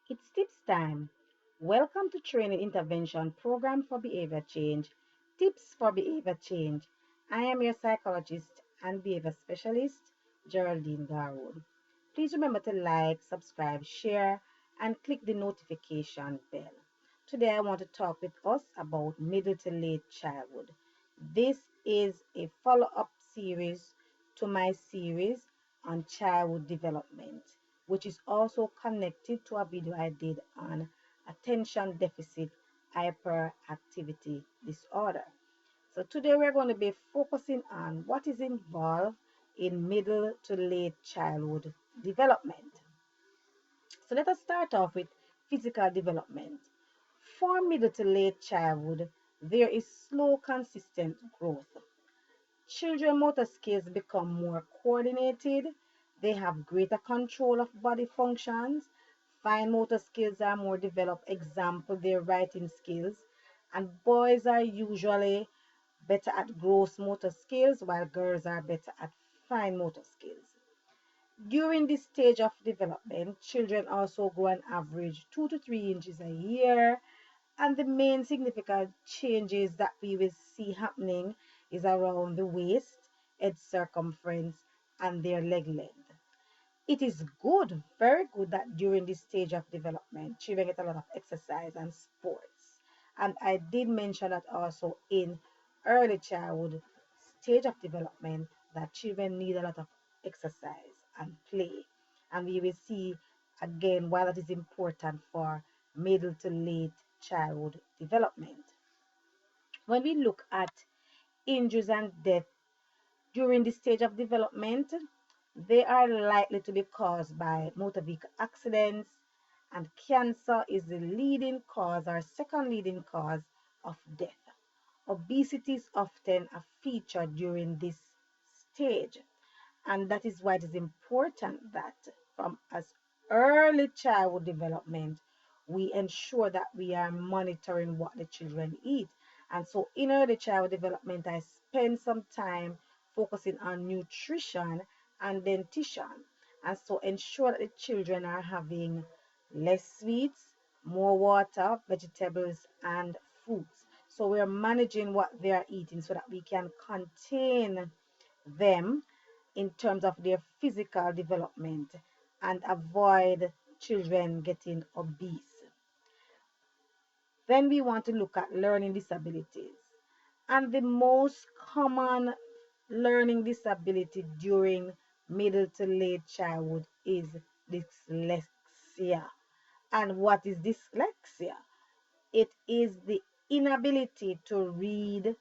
It's tips time. Welcome to Training Intervention Program for Behavior Change. Tips for Behavior Change. I am your psychologist and behavior specialist, Geraldine Garwood. Please remember to like, subscribe, share, and click the notification bell. Today I want to talk with us about middle to late childhood. This is a follow-up series to my series on childhood development, which is also connected to a video I did on attention deficit hyperactivity disorder. So today we're going to be focusing on what is involved in middle to late childhood development. So let us start off with physical development. For middle to late childhood, there is slow, consistent growth. Children motor skills become more coordinated. They have greater control of body functions. Fine motor skills are more developed. Example, their writing skills. And boys are usually better at gross motor skills, while girls are better at fine motor skills. During this stage of development, children also grow on average 2 to 3 inches a year, and the main significant changes that we will see happening is around the waist, head circumference, and their leg length. It is good, very good, that during this stage of development, children get a lot of exercise and sports. And I did mention that also in early childhood stage of development that children need a lot of exercise and play. And we will see again why that is important for middle to late childhood development. When we look at injuries and death during this stage of development, they are likely to be caused by motor vehicle accidents, and cancer is the leading cause or second leading cause of death. Obesity is often a feature during this stage, and that is why it is important that from as early childhood development, we ensure that we are monitoring what the children eat. And so in early childhood development, I spend some time focusing on nutrition and dentition. And so ensure that the children are having less sweets, more water, vegetables, and fruits. So we're managing what they are eating so that we can contain them in terms of their physical development and avoid children getting obese. Then we want to look at learning disabilities. And the most common learning disability during middle to late childhood is dyslexia. And what is dyslexia? It is the inability to read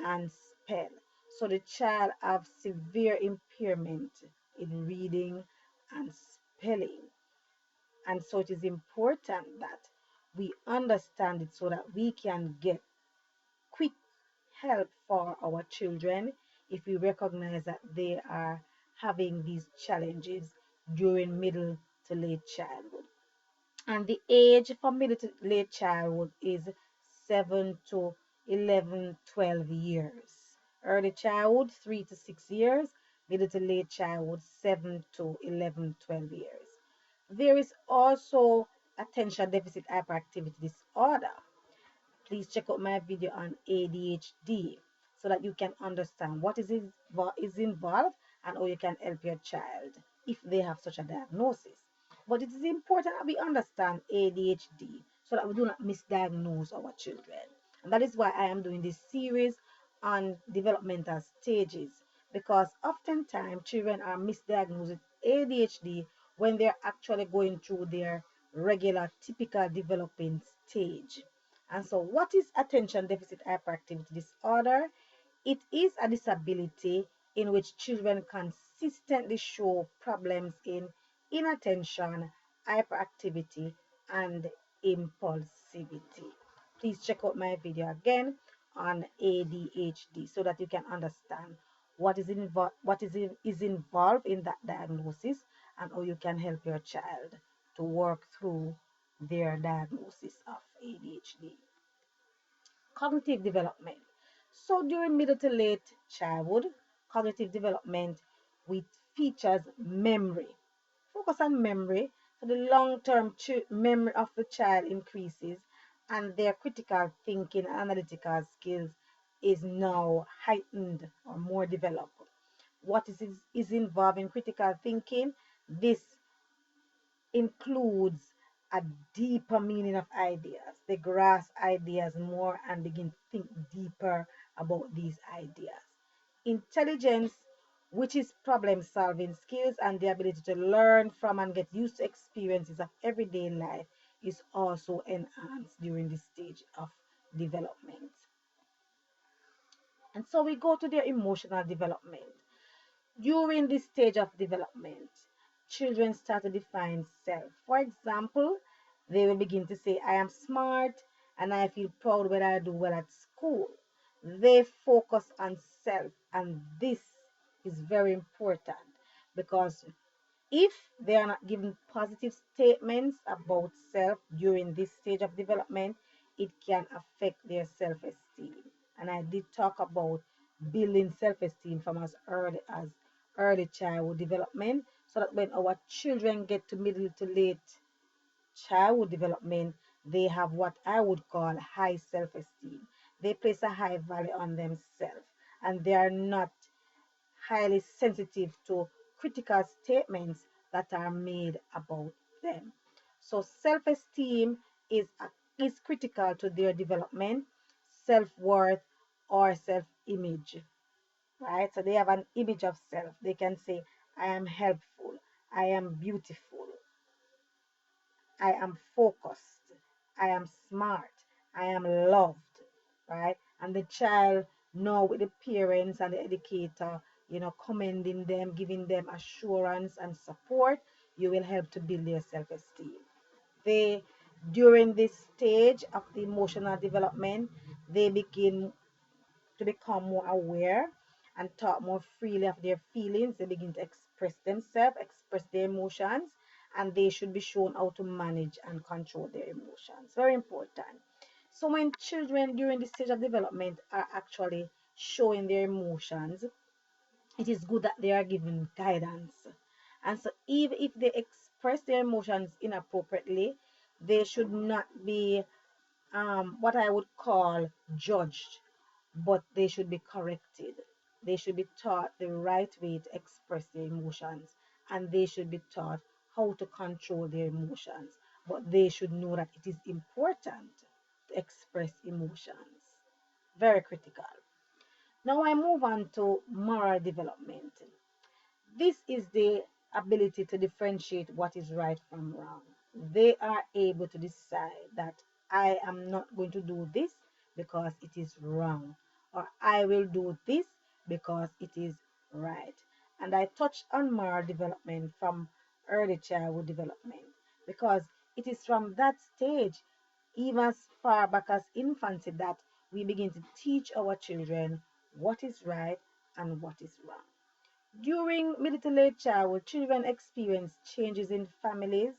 and spell. So the child have severe impairment in reading and spelling. And so it is important that we understand it so that we can get quick help for our children if we recognize that they are having these challenges during middle to late childhood. And the age for middle to late childhood is 7 to 11, 12 years. Early childhood, 3 to 6 years. Middle to late childhood, 7 to 11, 12 years. There is also attention deficit hyperactivity disorder. Please check out my video on ADHD so that you can understand what is involved and how you can help your child if they have such a diagnosis. But it is important that we understand ADHD so that we do not misdiagnose our children. And that is why I am doing this series on developmental stages, because oftentimes children are misdiagnosed with ADHD when they're actually going through their regular typical developing stage. And so, what is attention deficit hyperactivity disorder? It is a disability in which children consistently show problems in inattention, hyperactivity, and impulsivity. Please check out my video again on ADHD so that you can understand what is involved in that diagnosis and how you can help your child to work through their diagnosis of ADHD. Cognitive development. So during middle to late childhood, cognitive development with features memory. Focus on memory So the long-term memory of the child increases, and their critical thinking and analytical skills is now heightened or more developed. What is involved in critical thinking? This includes a deeper meaning of ideas. They grasp ideas more and begin to think deeper about these ideas. Intelligence, which is problem solving skills and the ability to learn from and get used to experiences of everyday life, is also enhanced during this stage of development. And so we go to their emotional development. During this stage of development, children start to define self. For example, they will begin to say, I am smart and I feel proud when I do well at school. They focus on self, and this is very important because if they are not given positive statements about self during this stage of development, it can affect their self esteem. And I did talk about building self esteem from as early childhood development, so that when our children get to middle to late childhood development, they have what I would call high self esteem. They place a high value on themselves, and they are not highly sensitive to critical statements that are made about them. So self-esteem is critical to their development, self-worth or self-image, right? So they have an image of self. They can say, I am helpful, I am beautiful, I am focused, I am smart, I am loved, right? And the child know with the parents and the educator, commending them, giving them assurance and support, you will help to build their self-esteem. They, during this stage of the emotional development, they begin to become more aware and talk more freely of their feelings. They begin to express themselves, express their emotions, and they should be shown how to manage and control their emotions. Very important. So when children during this stage of development are actually showing their emotions, it is good that they are given guidance. And so even if they express their emotions inappropriately, they should not be what I would call judged, but they should be corrected. They should be taught the right way to express their emotions, and they should be taught how to control their emotions. But they should know that it is important to express emotions. Very critical. Now I move on to moral development. This is the ability to differentiate what is right from wrong. They are able to decide that I am not going to do this because it is wrong, or I will do this because it is right. And I touched on moral development from early childhood development because it is from that stage, even as far back as infancy, that we begin to teach our children what is right and what is wrong. During middle to late childhood, children experience changes in families,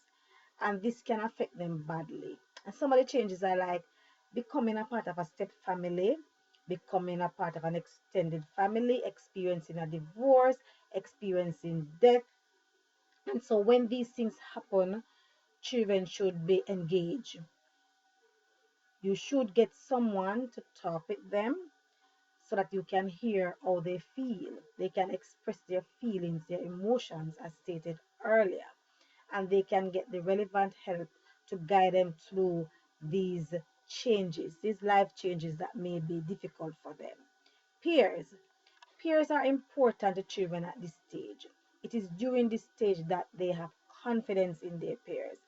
and this can affect them badly. And some of the changes are like becoming a part of a step family, becoming a part of an extended family, experiencing a divorce, experiencing death. And so when these things happen, children should be engaged. You should get someone to talk with them so that you can hear how they feel. They can express their feelings, their emotions, as stated earlier, and they can get the relevant help to guide them through these changes, these life changes that may be difficult for them. Peers. Peers are important to children at this stage. It is during this stage that they have confidence in their peers.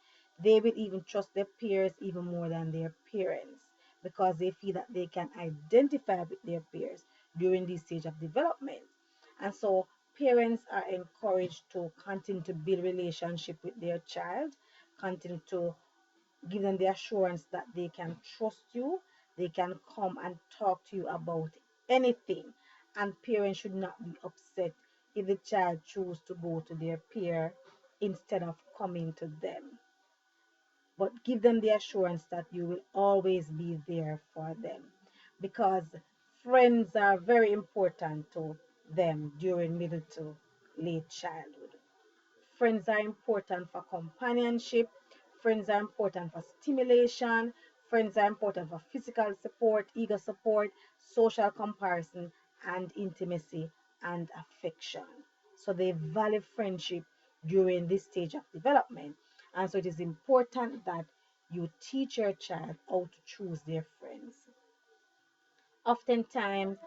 They will even trust their peers even more than their parents because they feel that they can identify with their peers during this stage of development. And so parents are encouraged to continue to build relationship with their child, continue to give them the assurance that they can trust you, they can come and talk to you about anything. And parents should not be upset if the child choose to go to their peer instead of coming to them. But give them the assurance that you will always be there for them because friends are very important to them during middle to late childhood. Friends are important for companionship. Friends are important for stimulation. Friends are important for physical support, ego support, social comparison, and intimacy and affection. So they value friendship during this stage of development. And so it is important that you teach your child how to choose their friends. Oftentimes,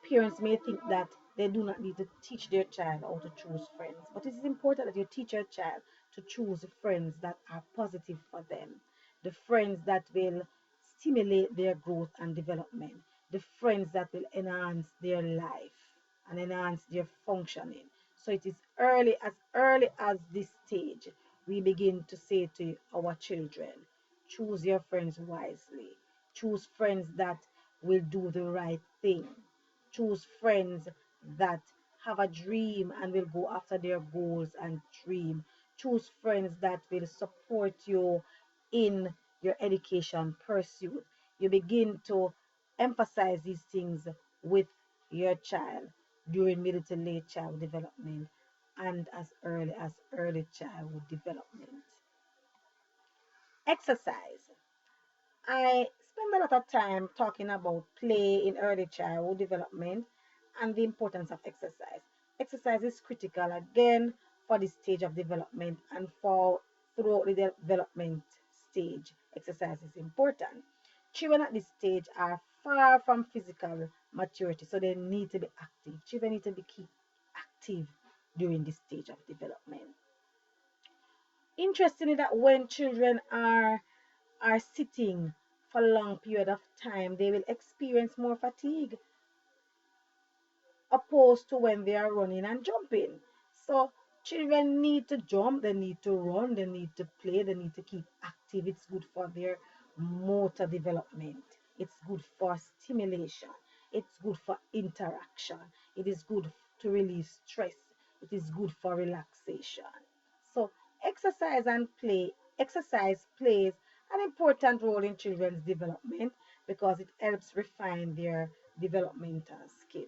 parents may think that they do not need to teach their child how to choose friends, but it is important that you teach your child to choose friends that are positive for them, the friends that will stimulate their growth and development, the friends that will enhance their life and enhance their functioning. So it is early as this stage we begin to say to our children, choose your friends wisely. Choose friends that will do the right thing. Choose friends that have a dream and will go after their goals and dream. Choose friends that will support you in your education pursuit. You begin to emphasize these things with your child during middle to late child development and as early as early childhood development. Exercise. I spend a lot of time talking about play in early childhood development and the importance of exercise. Exercise is critical again for this stage of development and for throughout the development stage. Exercise is important. Children at this stage are far from physical maturity, so they need to be active. Children need to be keep active during this stage of development. Interestingly, that when children are sitting for a long period of time, they will experience more fatigue opposed to when they are running and jumping. So children need to jump, they need to run, they need to play, they need to keep active. It's good for their motor development. It's good for stimulation. It's good for interaction. It is good to release stress. It is good for relaxation. So exercise plays an important role in children's development because it helps refine their developmental skills.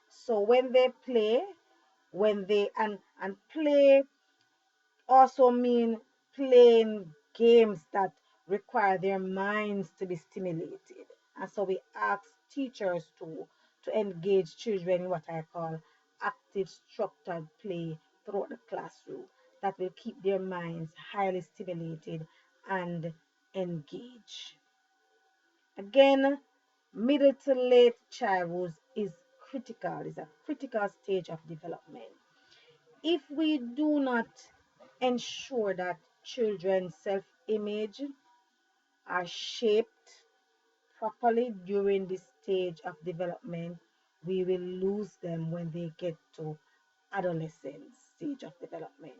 So when they play, when they and play also mean playing games that require their minds to be stimulated. And so we ask teachers to engage children in what I call active structured play throughout the classroom that will keep their minds highly stimulated and engaged. Again, middle to late childhood is a critical stage of development. If we do not ensure that children's self-image are shaped properly during this stage of development, we will lose them when they get to adolescence stage of development.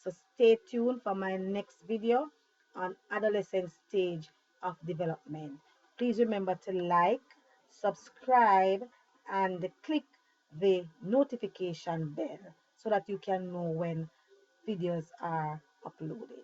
So stay tuned for my next video on adolescent stage of development. Please remember to like, subscribe, and click the notification bell so that you can know when videos are uploaded.